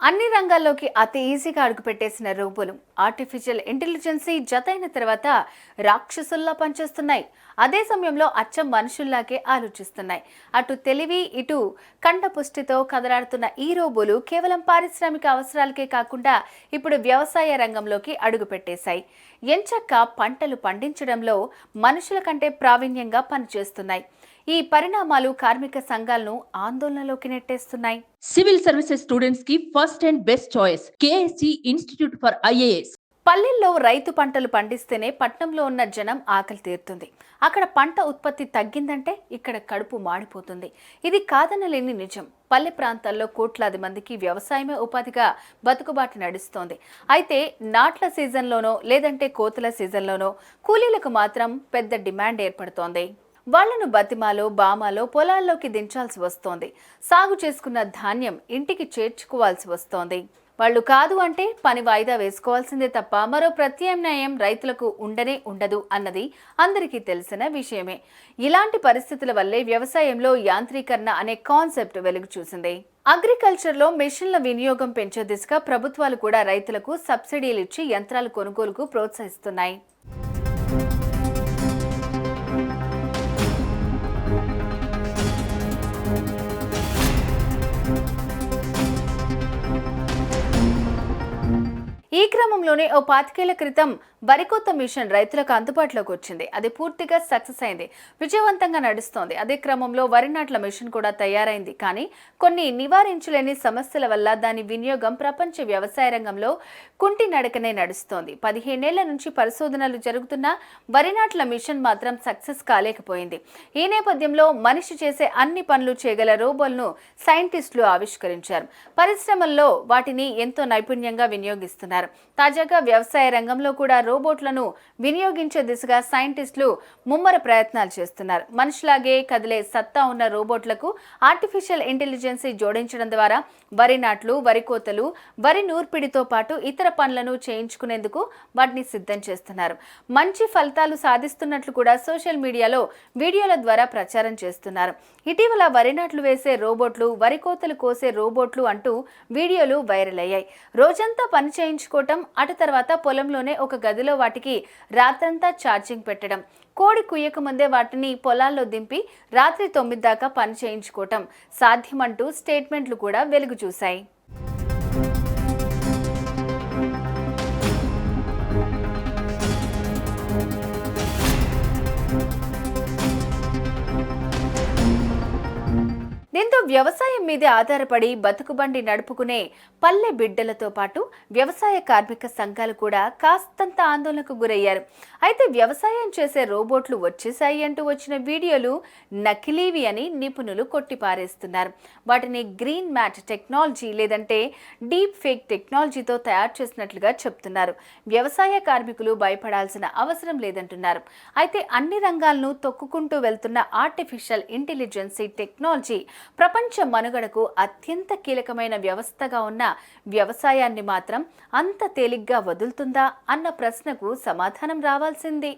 అన్ని రంగాల్లోకి అతి ఈజీగా అడుగుపెట్టేసిన రోబోలు ఆర్టిఫిషియల్ ఇంటెలిజెన్సీ జతైన తర్వాత రాక్షసుల్లా పనిచేస్తున్నాయి. అదే సమయంలో అచ్చం మనుషుల్లాగే ఆలోచిస్తున్నాయి. అటు తెలివి ఇటు కండపుష్టితో కదలాడుతున్న ఈ రోబోలు కేవలం పారిశ్రామిక అవసరాలకే కాకుండా ఇప్పుడు వ్యవసాయ రంగంలోకి అడుగుపెట్టేశాయి. ఎంచక్క పంటలు పండించడంలో మనుషుల కంటే ప్రావీణ్యంగా పనిచేస్తున్నాయి. ఈ పరిణామాలు కార్మిక సంఘాలను ఆందోళనలోకి నెట్టేస్తున్నాయి. సివిల్ సర్వీసెస్ స్టూడెంట్స్ కి first and best choice KSC institute for IAS. పల్లెల్లో రైతు పంటలు పండిస్తేనే పట్నంలో ఉన్న జనం ఆకలి తీరుతుంది. అక్కడ పంట ఉత్పత్తి తగ్గిందంటే ఇక్కడ కడుపు మాడిపోతుంది. ఇది కాదనలేని నిజం. పల్లె ప్రాంతాల్లో కోట్లాది మందికి వ్యవసాయమే ఉపాధిగా బతుకుబాటు నడుస్తోంది. అయితే నాట్ల సీజన్లోనో లేదంటే కోతల సీజన్లోనో కూలీలకు మాత్రం పెద్ద డిమాండ్ ఏర్పడుతోంది. వాళ్లను బతిమాలో బామాలో పొలాల్లోకి దించాల్సి వస్తోంది. సాగు చేసుకున్న ధాన్యం ఇంటికి చేర్చుకోవాల్సి వస్తోంది. వాళ్ళు కాదు అంటే పని వాయిదా వేసుకోవాల్సిందే తప్ప మరో ప్రత్యామ్నాయం రైతులకు ఉండదు అన్నది అందరికీ తెలిసిన విషయమే. ఇలాంటి పరిస్థితుల వల్లే వ్యవసాయంలో యాంత్రీకరణ అనే కాన్సెప్ట్ వెలుగు చూసింది. అగ్రికల్చర్లో మెషిన్ల వినియోగం పెంచే దిశగా ప్రభుత్వాలు కూడా రైతులకు సబ్సిడీలు ఇచ్చి యంత్రాల కొనుగోలుకు ప్రోత్సహిస్తున్నాయి. ఈ క్రమంలోనే ఓ 25 ఏళ్ల క్రితం వరికోత మిషన్ రైతులకు అందుబాటులోకి వచ్చింది. అది పూర్తిగా సక్సెస్ అయింది, విజయవంతంగా నడుస్తోంది. అదే క్రమంలో వరి నాట్ల మిషన్ కూడా తయారైంది. కానీ కొన్ని నివారించలేని సమస్యల వల్ల దాని వినియోగం ప్రపంచ వ్యవసాయ రంగంలో కుంటి నడకనే నడుస్తోంది. 15 ఏళ్ల నుంచి పరిశోధనలు జరుగుతున్న వరి నాట్ల మిషన్ మాత్రం సక్సెస్ కాలేకపోయింది. ఈ నేపథ్యంలో మనిషి చేసే అన్ని పనులు చేయగల రోబోలను సైంటిస్టులు ఆవిష్కరించారు. పరిశ్రమల్లో వాటిని ఎంతో నైపుణ్యంగా వినియోగిస్తున్నారు. తాజాగా వ్యవసాయ రంగంలో కూడా రోబోట్లను వినియోగించే దిశగా సైంటిస్టులు ముమ్మర ప్రయత్నాలు చేస్తున్నారు. మనిషిలాగే కదిలే సత్తా ఉన్న రోబోట్లకు ఆర్టిఫిషియల్ ఇంటెలిజెన్సీ జోడించడం ద్వారా వరి నాట్లు, వరి కోతలు, వరి నూర్పిడితో పాటు ఇతర పనులను చేయించుకునేందుకు వాటిని సిద్ధం చేస్తున్నారు. మంచి ఫలితాలు సాధిస్తున్నట్లు కూడా సోషల్ మీడియాలో వీడియోల ద్వారా ప్రచారం చేస్తున్నారు. ఇటీవల వరి నాట్లు వేసే రోబోట్లు, వరి కోతలు కోసే రోబోట్లు అంటూ వీడియోలు వైరల్ అయ్యాయి. రోజంతా పని చేయించుకోవటం, అటు తర్వాత పొలంలోనే ఒక గదిలో వాటికి రాత్రంతా ఛార్జింగ్ పెట్టడం, కోడి కుయ్యక ముందే వాటిని పొలాల్లో దింపి రాత్రి 9 దాకా పని చేయించుకోవటం సాధ్యమంటూ స్టేట్మెంట్లు కూడా వెలుగు చూశాయి. దీంతో వ్యవసాయం మీదే ఆధారపడి బతుకుబండి నడుపుకునే పల్లె బిడ్డలతో పాటు వ్యవసాయ కార్మిక సంఘాలు కూడా కాస్తంత ఆందోళనకు గురయ్యారు. అయితే వ్యవసాయం చేసే రోబోట్లు వచ్చేసాయి అంటూ వచ్చిన వీడియోలు నకిలీవి అని నిపుణులు కొట్టిపారేస్తున్నారు. వాటిని గ్రీన్ మ్యాట్ టెక్నాలజీ లేదంటే డీప్ ఫేక్ టెక్నాలజీతో తయారు చేసినట్లుగా చెప్తున్నారు. వ్యవసాయ కార్మికులు భయపడాల్సిన అవసరం లేదంటున్నారు. అయితే అన్ని రంగాలను తొక్కుకుంటూ వెళ్తున్న ఆర్టిఫిషియల్ ఇంటెలిజెన్సీ టెక్నాలజీ ప్రపంచ మనుగడకు అత్యంత కీలకమైన వ్యవస్థగా ఉన్న వ్యవసాయాన్ని మాత్రం అంత తేలిగ్గా వదులుతుందా అన్న ప్రశ్నకు సమాధానం రావాల్సింది.